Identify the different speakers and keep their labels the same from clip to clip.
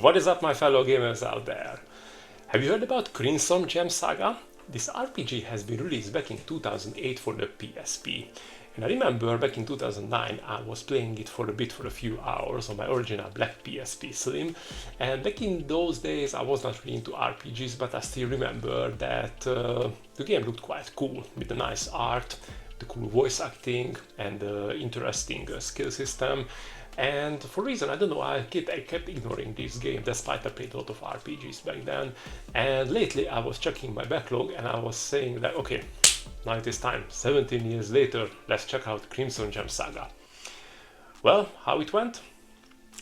Speaker 1: What is up, my fellow gamers out there? Have you heard about Crimson Gem Saga? This RPG has been released back in 2008 for the PSP. And I remember back in 2009 I was playing it for a few hours on my original black PSP Slim. And back in those days I was not really into RPGs, but I still remember that the game looked quite cool with the nice art, the cool voice acting and the interesting skill system. And for a reason I don't know, I kept ignoring this game despite I played a lot of RPGs back then. And lately I was checking my backlog and I was saying that okay, now it is time, 17 years later, let's check out Crimson Gem Saga. Well, how it went?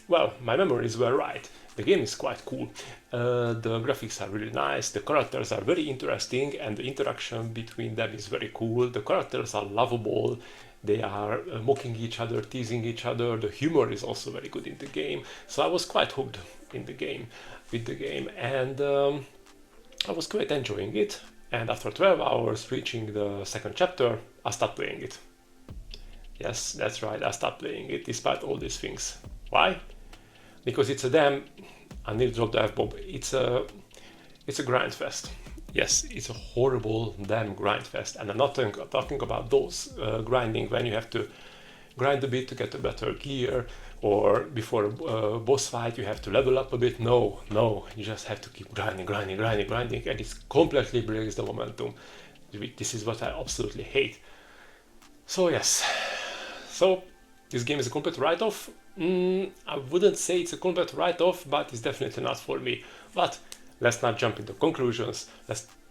Speaker 1: Well, my memories were right. The game is quite cool. The graphics are really nice, the characters are very interesting and the interaction between them is very cool. The characters are lovable, they are mocking each other, teasing each other. The humor is also very good in the game. So I was quite hooked in the game, and I was quite enjoying it. And after 12 hours reaching the second chapter, I stopped playing it. Yes, that's right, I stopped playing it despite all these things. Why? Because it's a damn, I nearly dropped the F-bomb, it's a grind fest. Yes, it's a horrible damn grind fest, and I'm not talking about those grinding when you have to grind a bit to get a better gear, or before a boss fight you have to level up a bit. No, you just have to keep grinding, and it completely breaks the momentum. This is what I absolutely hate. So yes, this game is a complete write-off. I wouldn't say it's a complete write-off, but it's definitely not for me. But let's not jump into conclusions.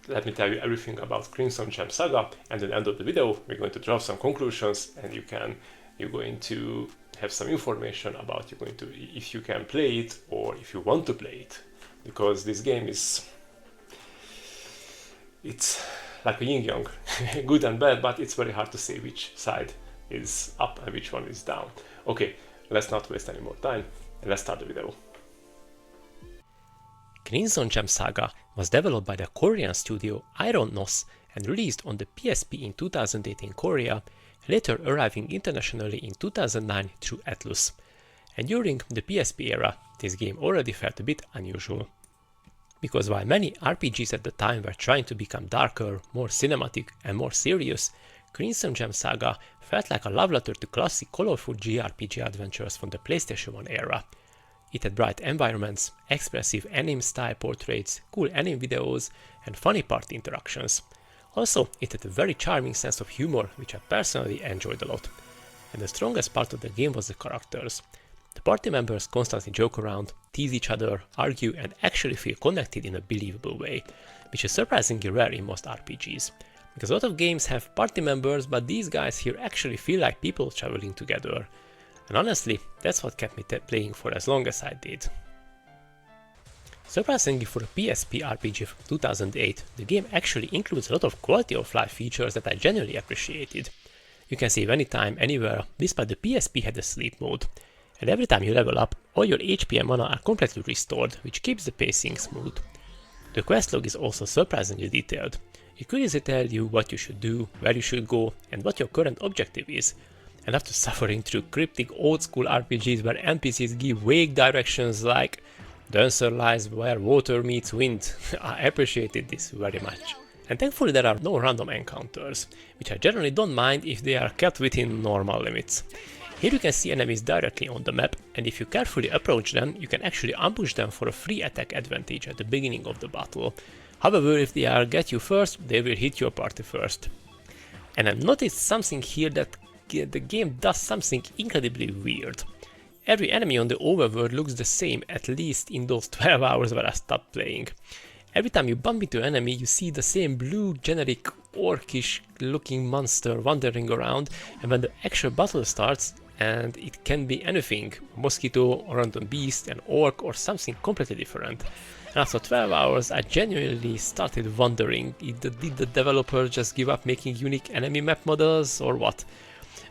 Speaker 1: Let me tell you everything about Crimson Gem Saga, and at the end of the video we're going to draw some conclusions, and you're going to have some information about if you can play it or if you want to play it, because this game it's like a yin-yang, good and bad, but it's very hard to say which side is up and which one is down. Okay, let's not waste any more time and let's start the video.
Speaker 2: Crimson Gem Saga was developed by the Korean studio Iron Nos and released on the PSP in 2008 in Korea, later arriving internationally in 2009 through Atlus. And during the PSP era, this game already felt a bit unusual. Because while many RPGs at the time were trying to become darker, more cinematic and more serious, Crimson Gem Saga felt like a love letter to classic colorful JRPG adventures from the PlayStation 1 era. It had bright environments, expressive anime-style portraits, cool anime videos, and funny party interactions. Also, it had a very charming sense of humor, which I personally enjoyed a lot. And the strongest part of the game was the characters. The party members constantly joke around, tease each other, argue, and actually feel connected in a believable way, which is surprisingly rare in most RPGs. Because a lot of games have party members, but these guys here actually feel like people traveling together. And honestly, that's what kept me playing for as long as I did. Surprisingly for a PSP RPG from 2008, the game actually includes a lot of quality of life features that I genuinely appreciated. You can save anytime, anywhere, despite the PSP had a sleep mode. And every time you level up, all your HP and mana are completely restored, which keeps the pacing smooth. The quest log is also surprisingly detailed. It could easily tell you what you should do, where you should go, and what your current objective is. And after suffering through cryptic old-school RPGs where NPCs give vague directions like "the answer lies where water meets wind," I appreciated this very much. And thankfully there are no random encounters, which I generally don't mind if they are kept within normal limits. Here you can see enemies directly on the map, and if you carefully approach them, you can actually ambush them for a free attack advantage at the beginning of the battle. However, if they get you first, they will hit your party first. And I've noticed something here that the game does something incredibly weird. Every enemy on the overworld looks the same, at least in those 12 hours where I stopped playing. Every time you bump into an enemy, you see the same blue, generic, orcish looking monster wandering around, and when the actual battle starts, and it can be anything, a mosquito, a random beast, an orc, or something completely different. And after 12 hours, I genuinely started wondering, did the developer just give up making unique enemy map models, or what?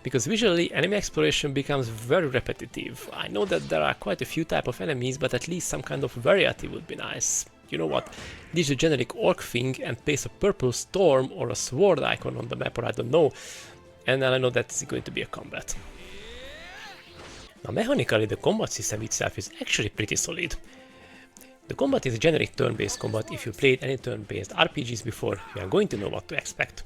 Speaker 2: Because visually, enemy exploration becomes very repetitive. I know that there are quite a few types of enemies, but at least some kind of variety would be nice. You know what? Ditch the generic orc thing and place a purple storm or a sword icon on the map, or I don't know. And I know that's going to be a combat. Now mechanically the combat system itself is actually pretty solid. The combat is a generic turn-based combat. If you played any turn-based RPGs before, you are going to know what to expect.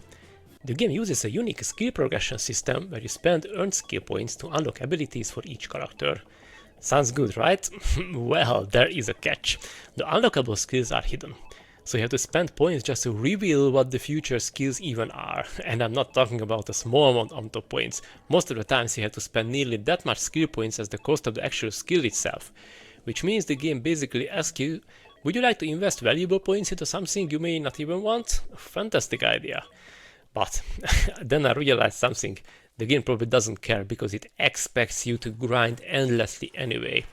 Speaker 2: The game uses a unique skill progression system where you spend earned skill points to unlock abilities for each character. Sounds good, right? Well, there is a catch. The unlockable skills are hidden. So you have to spend points just to reveal what the future skills even are. And I'm not talking about a small amount of points. Most of the times you have to spend nearly that much skill points as the cost of the actual skill itself. Which means the game basically asks you, would you like to invest valuable points into something you may not even want? Fantastic idea. But then I realized something. The game probably doesn't care because it expects you to grind endlessly anyway.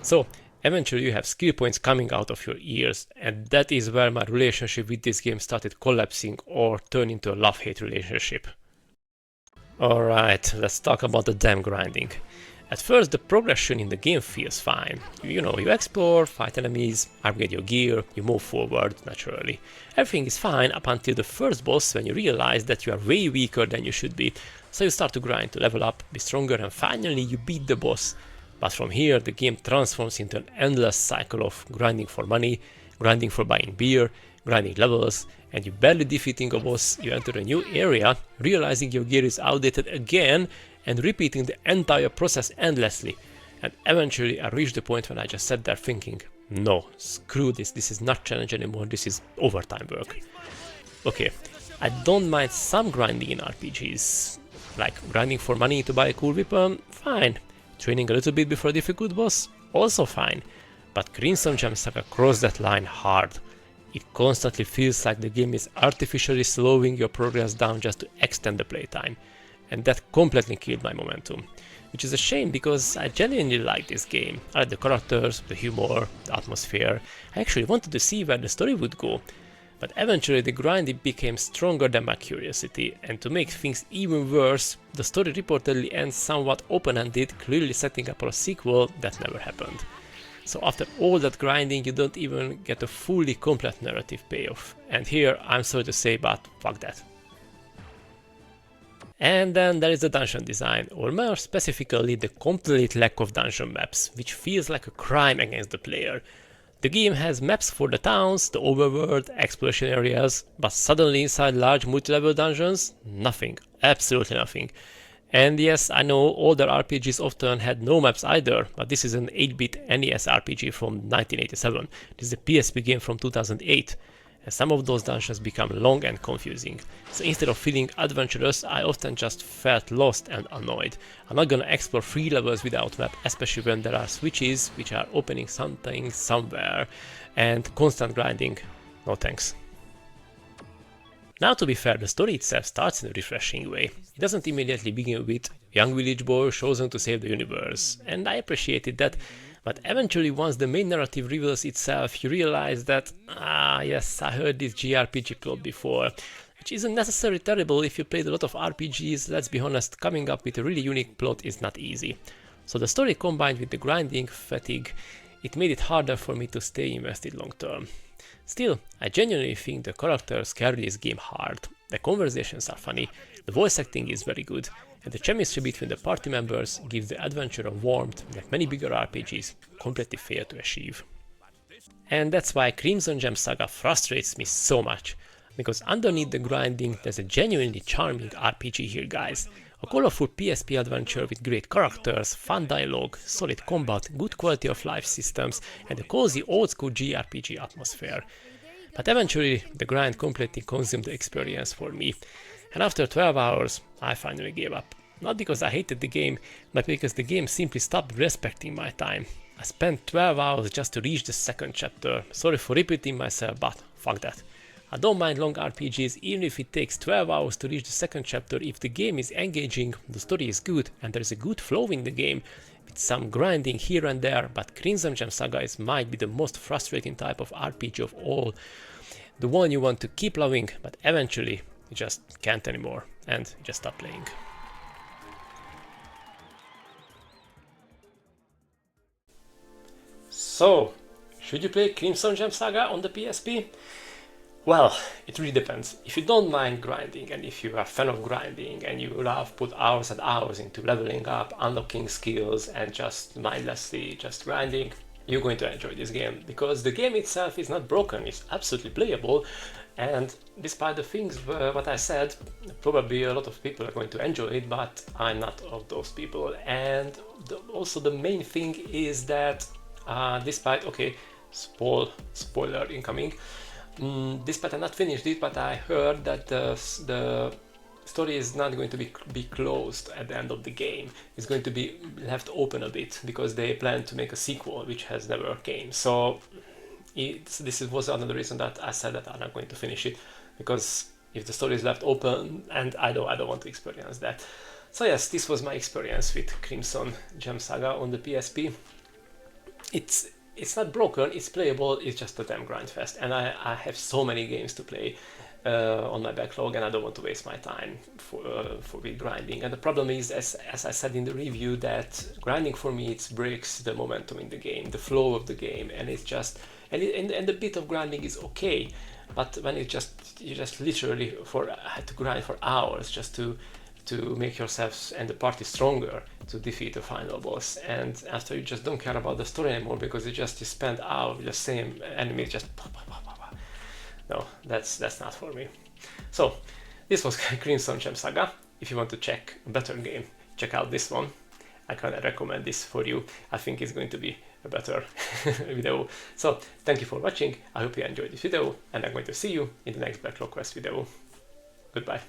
Speaker 2: So eventually you have skill points coming out of your ears, and that is where my relationship with this game started collapsing or turned into a love-hate relationship. Alright, let's talk about the damn grinding. At first, the progression in the game feels fine. You explore, fight enemies, upgrade your gear, you move forward naturally. Everything is fine up until the first boss, when you realize that you are way weaker than you should be. So you start to grind to level up, be stronger, and finally you beat the boss. But from here, the game transforms into an endless cycle of grinding for money, grinding for buying beer, grinding levels, and you barely defeating a boss, you enter a new area, realizing your gear is outdated again, and repeating the entire process endlessly. And eventually I reached the point when I just sat there thinking, no, screw this is not challenge anymore, this is overtime work. Okay, I don't mind some grinding in RPGs, like grinding for money to buy a cool weapon, fine. Training a little bit before a difficult boss, also fine. But Crimson Gem Saga crossed that line hard. It constantly feels like the game is artificially slowing your progress down just to extend the playtime. And that completely killed my momentum. Which is a shame because I genuinely like this game. I like the characters, the humor, the atmosphere. I actually wanted to see where the story would go. But eventually the grinding became stronger than my curiosity, and to make things even worse, the story reportedly ends somewhat open-ended, clearly setting up for a sequel that never happened. So after all that grinding, you don't even get a fully complete narrative payoff. And here, I'm sorry to say, but fuck that. And then there is the dungeon design, or more specifically the complete lack of dungeon maps, which feels like a crime against the player. The game has maps for the towns, the overworld, exploration areas, but suddenly inside large multi-level dungeons, nothing, absolutely nothing. And yes, I know older RPGs often had no maps either, but this is an 8-bit NES RPG from 1987. This is a PSP game from 2008. And some of those dungeons become long and confusing. So instead of feeling adventurous, I often just felt lost and annoyed. I'm not gonna explore 3 levels without map, especially when there are switches which are opening something somewhere, and constant grinding. No thanks. Now, to be fair, the story itself starts in a refreshing way. It doesn't immediately begin with young village boy chosen to save the universe, and I appreciated that. But eventually, once the main narrative reveals itself, you realize that, yes, I heard this JRPG plot before, which isn't necessarily terrible if you played a lot of RPGs. Let's be honest, coming up with a really unique plot is not easy. So the story combined with the grinding fatigue, it made it harder for me to stay invested long term. Still, I genuinely think the characters carry this game hard. The conversations are funny, the voice acting is very good, and the chemistry between the party members gives the adventure a warmth that many bigger RPGs completely fail to achieve. And that's why Crimson Gem Saga frustrates me so much, because underneath the grinding there's a genuinely charming RPG here, guys. A colorful PSP adventure with great characters, fun dialogue, solid combat, good quality of life systems, and a cozy old school JRPG atmosphere. But eventually the grind completely consumed the experience for me. And after 12 hours, I finally gave up. Not because I hated the game, but because the game simply stopped respecting my time. I spent 12 hours just to reach the second chapter. Sorry for repeating myself, but fuck that. I don't mind long RPGs even if it takes 12 hours to reach the second chapter if the game is engaging, the story is good, and there is a good flow in the game, with some grinding here and there, but Crimson Gem Saga might be the most frustrating type of RPG of all. The one you want to keep loving, but eventually you just can't anymore, and you just stop playing. So, should you play Crimson Gem Saga on the PSP? Well, it really depends. If you don't mind grinding, and if you are a fan of grinding, and you love put hours and hours into leveling up, unlocking skills, and just mindlessly just grinding,
Speaker 1: you're going to enjoy this game, because the game itself is not broken, it's absolutely playable, and despite the things what I said, probably a lot of people are going to enjoy it, but I'm not of those people. And also the main thing is that despite, okay, spoiler incoming, despite I not finished it, but I heard that the story is not going to be closed at the end of the game. It's going to be left open a bit, because they plan to make a sequel which has never came. So this was another reason that I said that I'm not going to finish it, because if the story is left open, and I don't want to experience that. So yes, this was my experience with Crimson Gem Saga on the PSP. It's not broken, it's playable, it's just a damn grind fest, and I have so many games to play on my backlog, and I don't want to waste my time for with grinding. And the problem is, as I said in the review, that grinding for me, it breaks the momentum in the game, the flow of the game, and it's just and the bit of grinding is okay, but when you just literally had to grind for hours just to make yourself and the party stronger to defeat the final boss, and after you just don't care about the story anymore, because you spend hours with the same enemy, just no, that's not for me. So this was Crimson Gem Saga. If you want to check a better game, check out this one. I kind of recommend this for you. I think it's going to be a better video. So thank you for watching. I hope you enjoyed this video, and I'm going to see you in the next Backlog Quest video. Goodbye.